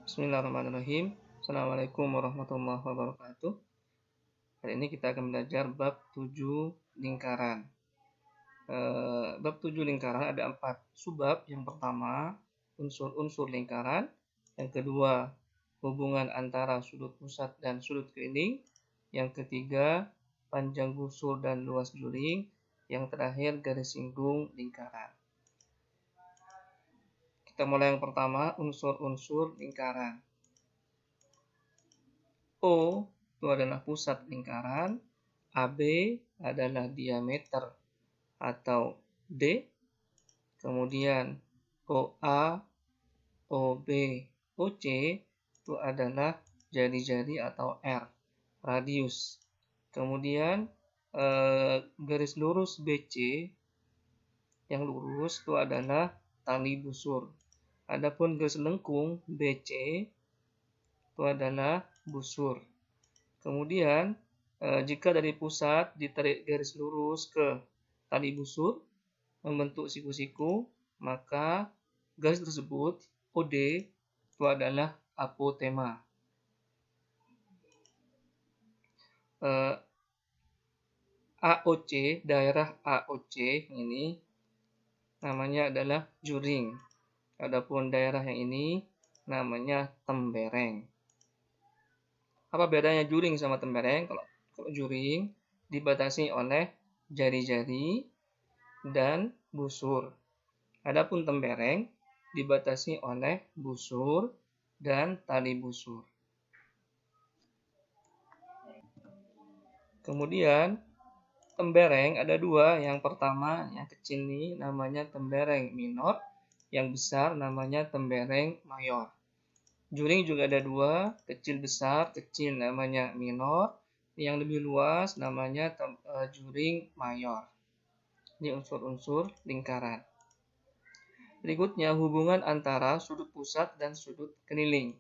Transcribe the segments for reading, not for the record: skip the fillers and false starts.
Bismillahirrahmanirrahim. Assalamualaikum warahmatullahi wabarakatuh. Hari ini kita akan belajar bab 7 lingkaran. Bab 7 lingkaran ada 4 subbab. Yang pertama, unsur-unsur lingkaran. Yang kedua, hubungan antara sudut pusat dan sudut keliling. Yang ketiga, panjang busur dan luas juring. Yang terakhir, garis singgung lingkaran. Kita mulai yang pertama, unsur-unsur lingkaran. O itu adalah pusat lingkaran, AB adalah diameter atau D, kemudian OA, OB, OC itu adalah jari-jari atau R, radius. Kemudian garis lurus BC yang lurus itu adalah tali busur. Adapun garis lengkung BC itu adalah busur. Kemudian jika dari pusat ditarik garis lurus ke tali busur membentuk siku-siku, maka garis tersebut OD itu adalah apotema. AOC, daerah AOC ini namanya adalah juring. Adapun daerah yang ini namanya tembereng. Apa bedanya juring sama tembereng? Kalau juring dibatasi oleh jari-jari dan busur. Adapun tembereng dibatasi oleh busur dan tali busur. Kemudian tembereng ada dua. Yang pertama yang kecil ini namanya tembereng minor, yang besar namanya tembereng mayor. Juring juga ada dua, kecil besar. Kecil namanya minor, yang lebih luas namanya juring mayor. Ini unsur-unsur lingkaran. Berikutnya hubungan antara sudut pusat dan sudut keliling.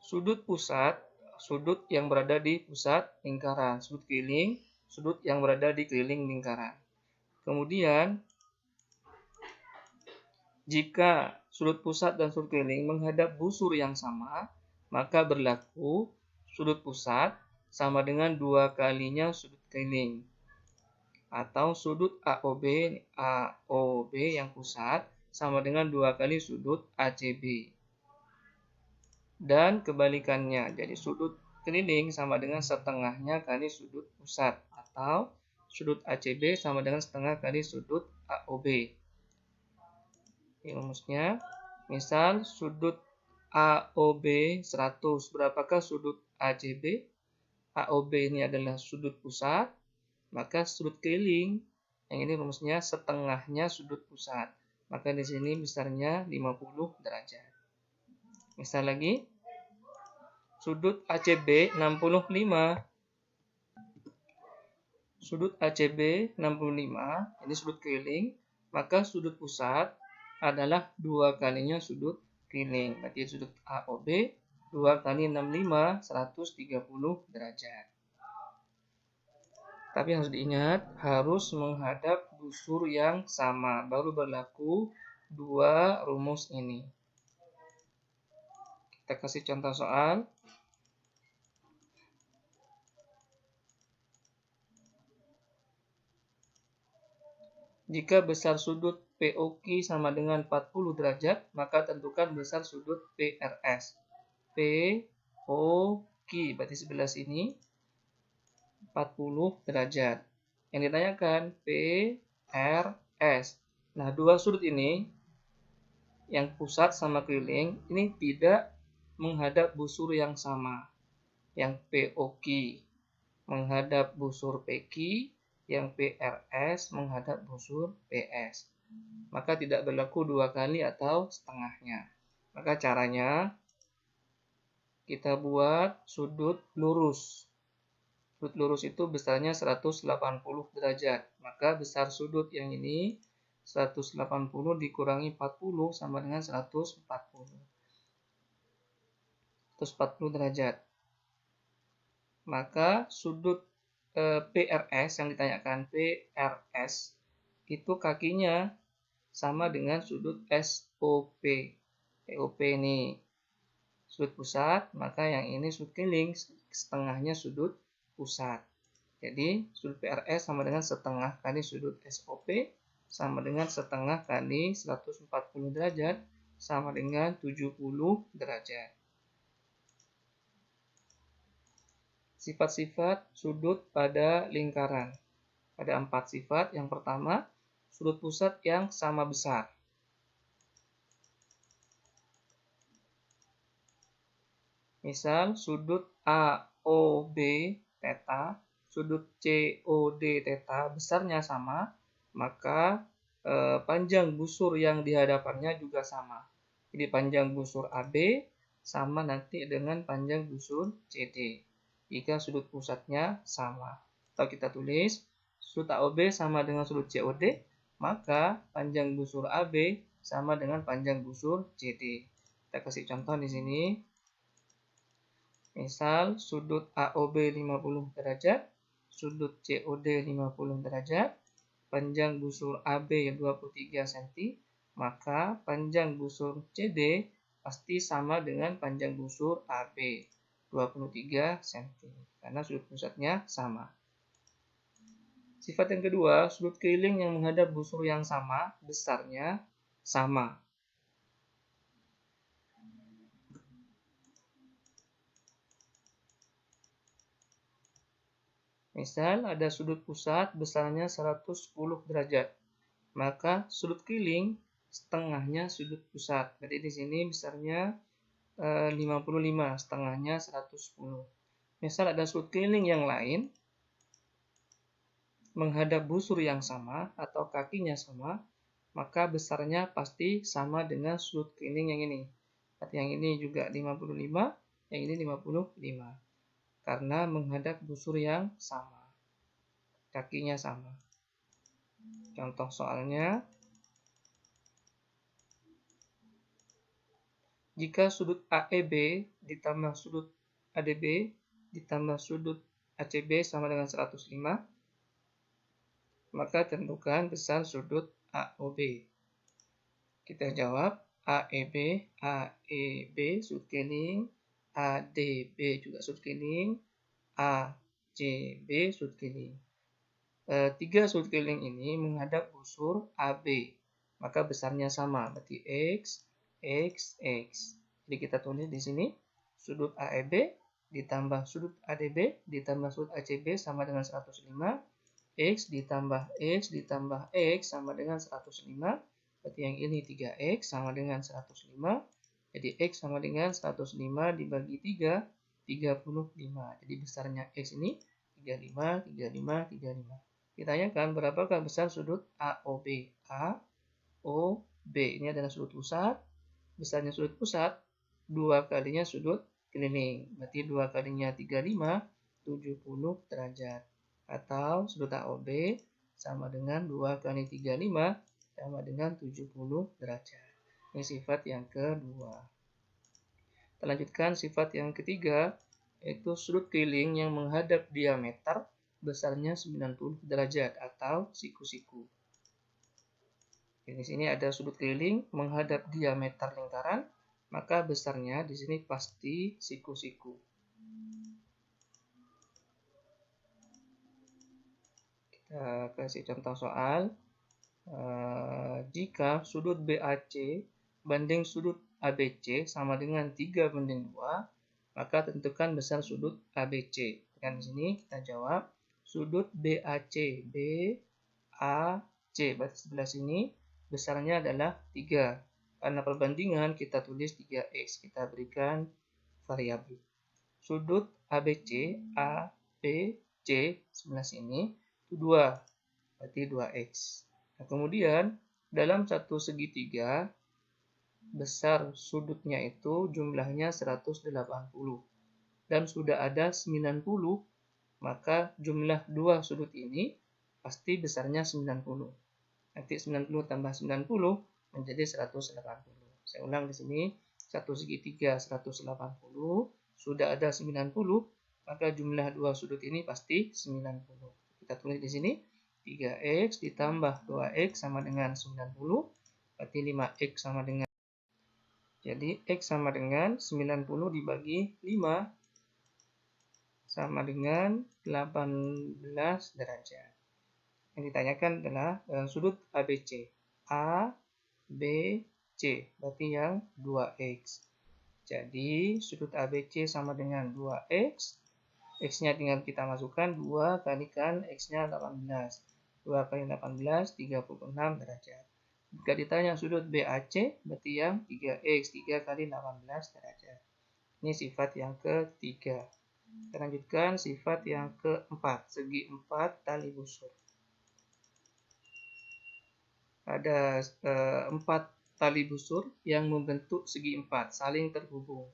Sudut pusat, sudut yang berada di pusat lingkaran. Sudut keliling, sudut yang berada di keliling lingkaran. Kemudian jika sudut pusat dan sudut keliling menghadap busur yang sama, maka berlaku sudut pusat sama dengan 2 kalinya sudut keliling. Atau sudut AOB yang pusat sama dengan 2 kali sudut ACB. Dan kebalikannya, jadi sudut keliling sama dengan setengahnya kali sudut pusat. Atau sudut ACB sama dengan setengah kali sudut AOB. Ini rumusnya, misal sudut AOB 100, berapakah sudut ACB? AOB ini adalah sudut pusat, maka sudut keliling, yang ini rumusnya setengahnya sudut pusat. Maka di sini besarnya 50 derajat. Misal lagi, sudut ACB 65. Sudut ACB 65, ini sudut keliling, maka sudut pusat adalah 2 kalinya sudut keliling. Berarti sudut AOB 2 kali 65, 130 derajat. Tapi harus diingat, harus menghadap busur yang sama. Baru berlaku 2 rumus ini. Kita kasih contoh soal. Jika besar sudut POQ sama dengan 40 derajat, maka tentukan besar sudut PRS. POQ, berarti sebelah sini 40 derajat. Yang ditanyakan PRS. Nah, dua sudut ini, yang pusat sama keliling, ini tidak menghadap busur yang sama. Yang POQ menghadap busur PQ, yang PRS menghadap busur PS. Maka tidak berlaku 2 kali atau setengahnya. Maka caranya kita buat sudut lurus. Sudut lurus itu besarnya 180 derajat. Maka besar sudut yang ini 180 dikurangi 40 sama dengan 140. 140 derajat. Maka sudut PRS yang ditanyakan, PRS itu kakinya sama dengan sudut POP. POP ini sudut pusat, maka yang ini sudut keliling, setengahnya sudut pusat. Jadi sudut PRS sama dengan setengah kali sudut SOP sama dengan setengah kali 140 derajat sama dengan 70 derajat. Sifat-sifat sudut pada lingkaran. Ada 4 sifat. Yang pertama, sudut pusat yang sama besar. Misal, sudut AOB theta, sudut COD theta besarnya sama, maka panjang busur yang di hadapannya juga sama. Jadi panjang busur AB sama nanti dengan panjang busur CD. Jika sudut pusatnya sama. Atau kita tulis sudut AOB sama dengan sudut COD, maka panjang busur AB sama dengan panjang busur CD. Kita kasih contoh di sini. Misal sudut AOB 50 derajat, sudut COD 50 derajat, panjang busur AB 23 cm, maka panjang busur CD pasti sama dengan panjang busur AB 23 cm, karena sudut pusatnya sama. Sifat yang kedua, sudut keliling yang menghadap busur yang sama, besarnya sama. Misal ada sudut pusat besarnya 110 derajat, maka sudut keliling setengahnya sudut pusat. Berarti di sini besarnya 55, setengahnya 110. Misal ada sudut keliling yang lain menghadap busur yang sama atau kakinya sama, maka besarnya pasti sama dengan sudut keliling yang ini. Berarti yang ini juga 55, yang ini 55. Karena menghadap busur yang sama. Kakinya sama. Contoh soalnya, jika sudut AEB ditambah sudut ADB ditambah sudut ACB sama dengan 105, maka tentukan besar sudut AOB. Kita jawab AEB sudut keliling, ADB juga sudut keliling, ACB sudut keliling. 3 sudut keliling ini menghadap busur AB, maka besarnya sama, berarti X, X, X. Jadi kita tulis di sini sudut AEB ditambah sudut ADB ditambah sudut ACB sama dengan 105, X ditambah X ditambah X sama dengan 105, berarti yang ini 3X sama dengan 105, jadi X sama dengan 105 dibagi 3, 35. Jadi besarnya X ini 35, 35, 35. Ditanyakan berapakah besar sudut AOB. AOB ini adalah sudut pusat. Besarnya sudut pusat 2 kalinya sudut keliling. Berarti 2 kalinya 35, 70 derajat. Atau sudut AOB sama dengan 2 kali 35 sama dengan 70 derajat. Ini sifat yang kedua. Kita lanjutkan sifat yang ketiga, yaitu sudut keliling yang menghadap diameter besarnya 90 derajat atau siku-siku. Di sini ada sudut keliling menghadap diameter lingkaran, maka besarnya di sini pasti siku-siku. Kita kasih contoh soal. Jika sudut BAC banding sudut ABC sama dengan 3 banding 2, maka tentukan besar sudut ABC. Dan di sini kita jawab sudut BAC, BAC, berarti sebelah sini besarnya adalah 3. Karena perbandingan kita tulis 3X, kita berikan variabel. Sudut ABC, ABC sebelah sini itu 2, berarti 2X. Nah, kemudian dalam satu segitiga besar sudutnya itu jumlahnya 180 dan sudah ada 90, maka jumlah 2 sudut ini pasti besarnya 90. Nanti 90 tambah 90 menjadi 180. Saya ulang di sini, satu segitiga 180, sudah ada 90, maka jumlah 2 sudut ini pasti 90. Kita tulis di sini 3X ditambah 2X sama dengan 90, berarti 5X sama dengan Jadi X sama dengan 90 dibagi 5 sama dengan 18 derajat. Yang ditanyakan adalah sudut ABC. A, B, C. Berarti yang 2X. Jadi sudut ABC sama dengan 2X. X-nya tinggal kita masukkan 2 kalikan X-nya 18. 2 kali 18, 36 derajat. Jika ditanya sudut BAC, berarti yang 3X, 3 kali 18 derajat. Ini sifat yang ketiga. Kita lanjutkan sifat yang keempat, segi 4 tali busur. Ada 4 tali busur yang membentuk segi 4, saling terhubung.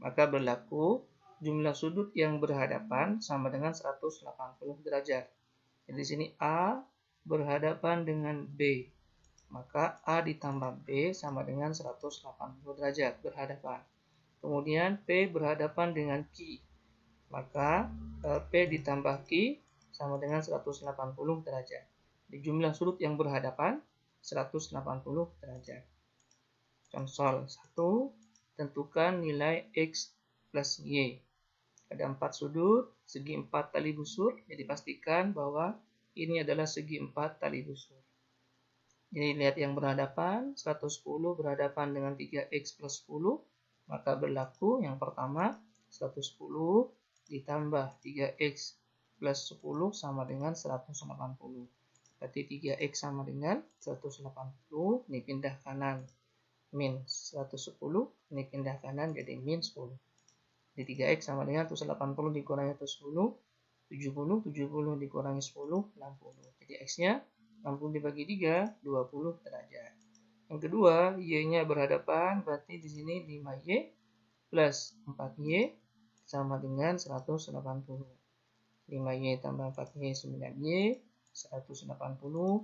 Maka berlaku jumlah sudut yang berhadapan sama dengan 180 derajat. Jadi di sini A berhadapan dengan B. Maka A ditambah B sama dengan 180 derajat berhadapan. Kemudian P berhadapan dengan Q. Maka P ditambah Q sama dengan 180 derajat. Di jumlah sudut yang berhadapan 180 derajat. Contoh 1, tentukan nilai X plus Y. Ada 4 sudut, segi 4 tali busur, jadi pastikan bahwa ini adalah segi 4 tali busur. Jadi lihat yang berhadapan, 110 berhadapan dengan 3X plus 10, maka berlaku yang pertama 110 ditambah 3X plus 10 sama dengan 180. Berarti 3X sama dengan 180, ini pindah kanan, min 110, ini pindah kanan jadi min 10. Jadi 3X sama dengan 180 dikurangi 110, 70 dikurangi 10, 60. Jadi X-nya 60 dibagi 3, 20 derajat. Yang kedua, Y-nya berhadapan, berarti di sini 5Y plus 4Y sama dengan 180. 5Y tambah 4Y, 9Y, 180,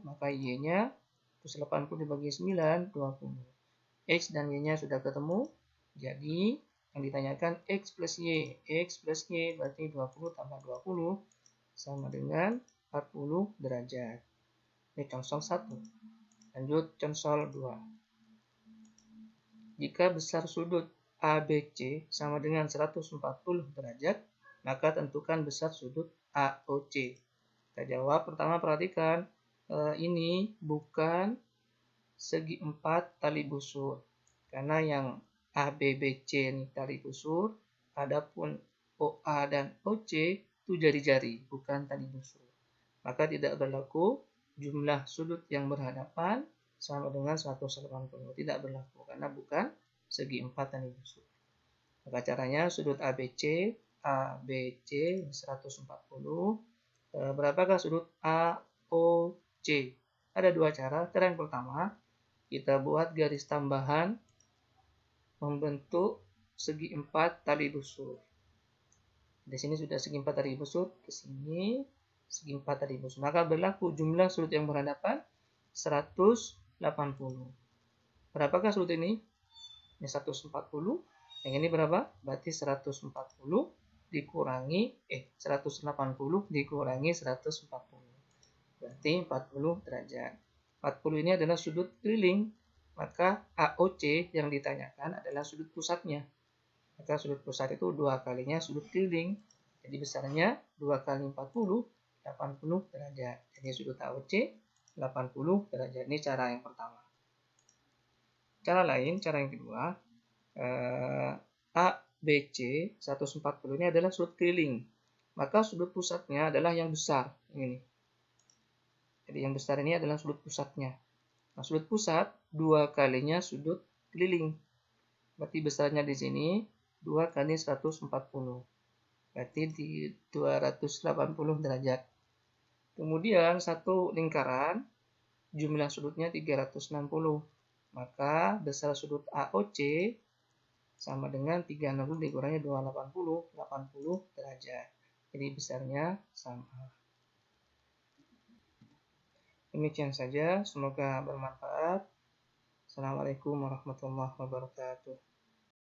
maka Y-nya 180 dibagi 9, 20. X dan Y-nya sudah ketemu, jadi yang ditanyakan X plus Y. X plus Y berarti 20 tambah 20 sama dengan 40 derajat. Ini contoh 1. Lanjut contoh 2. Jika besar sudut ABC sama dengan 140 derajat, maka tentukan besar sudut AOC. Kita jawab, pertama perhatikan, ini bukan segi 4 tali busur. Karena yang ABBC ini tali busur, adapun OA dan OC itu jari-jari, bukan tali busur. Maka tidak berlaku jumlah sudut yang berhadapan sama dengan 180. Tidak berlaku karena bukan segi 4 tali busur. Maka caranya sudut ABC 140. Berapakah sudut AOC? Ada dua cara. Cara yang pertama, kita buat garis tambahan membentuk segi 4 tali busur. Di sini sudah segi 4 tali busur, ke sini segi 4 tali busur. Maka berlaku jumlah sudut yang berhadapan 180. Berapakah sudut ini? Ini 140. Yang ini berapa? Berarti 140 dikurangi 180 dikurangi 140. Berarti 40 derajat. 40 ini adalah sudut keliling. Maka AOC yang ditanyakan adalah sudut pusatnya. Maka sudut pusat itu 2 kalinya sudut keliling. Jadi besarnya 2 kali 40, 80 derajat. Jadi sudut AOC 80 derajat. Ini cara yang pertama. Cara lain, cara yang kedua, ABC 140 ini adalah sudut keliling. Maka sudut pusatnya adalah yang besar. Ini. Jadi yang besar ini adalah sudut pusatnya. Nah, sudut pusat 2 kalinya sudut keliling. Berarti besarnya di sini 2 kali 140. Berarti di 280 derajat. Kemudian satu lingkaran jumlah sudutnya 360. Maka besar sudut AOC sama dengan 360 dikurangi 280, 80 derajat. Jadi besarnya sama. Demikian saja, semoga bermanfaat. Assalamualaikum warahmatullahi wabarakatuh.